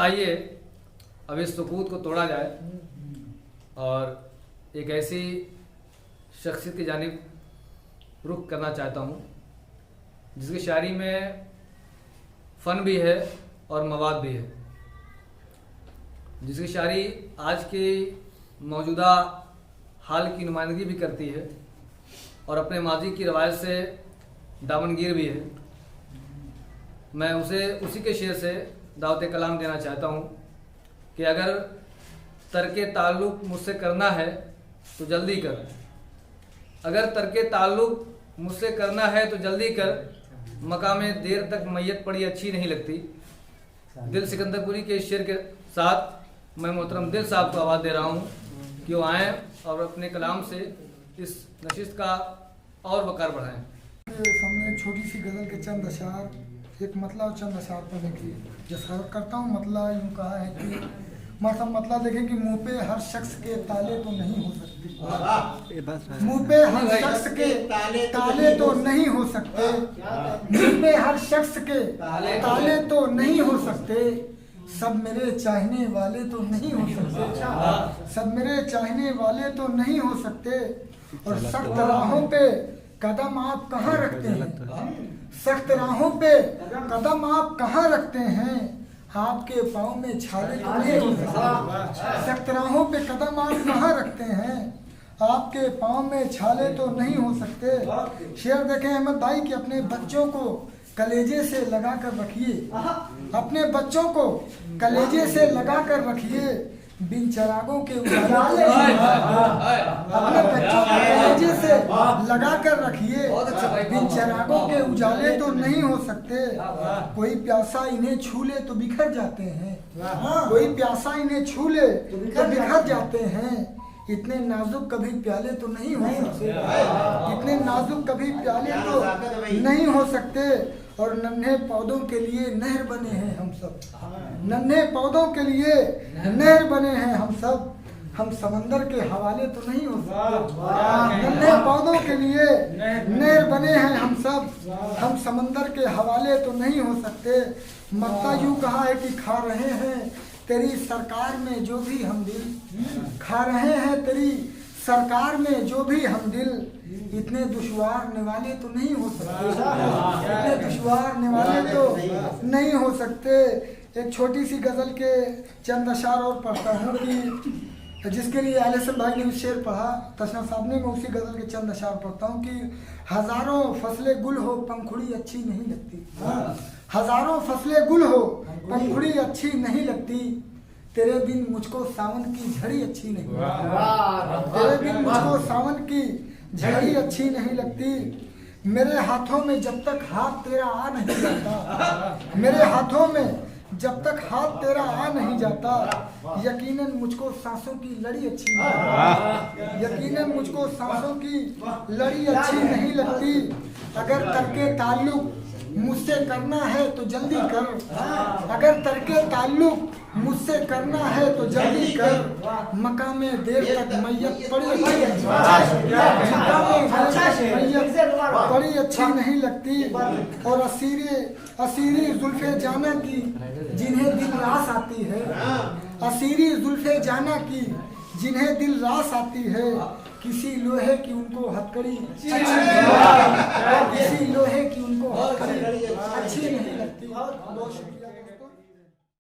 आइए अब इस सुकूत को तोड़ा जाए और एक ऐसी शख्सियत की जानिब रुख करना चाहता हूँ जिसकी शायरी में फ़न भी है और मवाद भी है, जिसकी शायरी आज की मौजूदा हाल की नुमाइंदगी भी करती है और अपने माजी की रवायत से दामनगीर भी है। मैं उसे उसी के शेर से दावत कलाम देना चाहता हूँ कि अगर तर्के ताल्लुक़ मुझसे करना है तो जल्दी कर, अगर तर्के ताल्लुक़ मुझसे करना है तो जल्दी कर, मकामे देर तक मैयत पड़ी अच्छी नहीं लगती। दिल सिकंदरपुरी के इस शेर के साथ मैं मोहतरम दिल साहब को आवाज़ दे रहा हूँ कि वो आएँ और अपने कलाम से इस नशिस्त का और वक़ार बढ़ाएँ। सामने छोटी सी गज़ल के चंद अशार, एक मतला और चंद अशार पढ़ने की जसारत करता हूँ। मतला यूँ कहा है कि मतला देखें कि मुँह पे हर शख्स के ताले तो नहीं हो सकते, मुँह पे हर शख्स के ताले तो नहीं हो सकते, मुँह पे हर शख्स के ताले तो नहीं हो सकते, सब मेरे चाहने वाले तो नहीं हो सकते, सब मेरे चाहने वाले तो नहीं हो सकते। और सख्त राहों पे कदम आप कहाँ रखते हैं, सख्त राहों पे कदम आप कहाँ रखते हैं, आपके पाँव में छाले तो नहीं हो सकते, सख्त राहों पे कदम आप कहाँ रखते हैं, आपके पाँव में छाले तो नहीं हो सकते। शेर देखें अहमद भाई कि अपने बच्चों को कलेजे से लगा कर रखिए, अपने बच्चों को कलेजे से लगा कर रखिए, बिन चरागों के उजाले, अपने बच्चों को कलेजे से लगा कर रखिए, बिन चरागों के उजाले तो नहीं हो सकते। कोई प्यासा इन्हें छू ले तो बिखर जाते हैं, कोई प्यासा इन्हें छू ले तो बिखर जाते हैं, इतने नाजुक कभी प्याले तो नहीं हो सकते, इतने नाजुक कभी प्याले तो नहीं हो सकते। और नन्हे पौधों के लिए नहर बने हैं हम सब, नन्हे पौधों के लिए नहर बने हैं हम सब, हम समंदर के हवाले तो नहीं हो सकते, नन्हे पौधों के लिए नहर बने हैं हम सब, हम समंदर के हवाले तो नहीं हो सकते। मक्ता यूँ कहा है कि खा रहे हैं तेरी सरकार में जो भी हम दिल, खा रहे हैं तेरी सरकार में जो भी हम दिल, इतने दुश्वार निवाले तो नहीं हो सकते, इतने दुश्वार निवाले तो नहीं हो सकते। एक छोटी सी गज़ल के चंद अशार और पढ़ता हूँ कि जिसके लिए आलिसन भाई ने शेर पढ़ा, तशना साहब ने, मैं उसी गज़ल के चंद अशार पढ़ता हूँ कि हज़ारों फसलें गुल हो पंखुड़ी अच्छी नहीं लगती, हज़ारों फसलें गुल हो पंखुड़ी अच्छी नहीं लगती, तेरे बिन मुझको सावन की झड़ी अच्छी नहीं लगती, तेरे बिन मुझको सावन की झड़ी अच्छी नहीं लगती। मेरे हाथों में जब तक हाथ तेरा आ नहीं जाता, मेरे हाथों में जब तक हाथ तेरा आ नहीं जाता, यकीनन मुझको सांसों की लड़ी अच्छी नहीं लगती, यकीनन मुझको सांसों की लड़ी अच्छी नहीं लगती। अगर तर्के ताल्लुक़ मुझसे करना है तो जल्दी कर, अगर तर्के ताल्लुक़ मुझसे करना है तो जल्दी कर, मकामे देर तक मैयत पड़ी अच्छी नहीं लगती। और असीरी जुल्फे जाना की जिन्हें दिल रास आती है, असीरी जुल्फे जाना की जिन्हें दिल रास आती है, किसी लोहे की उनको हथकड़ी किसी लोहे की उनको हथकड़ी अच्छी नहीं लगती। बहुत शुक्रिया।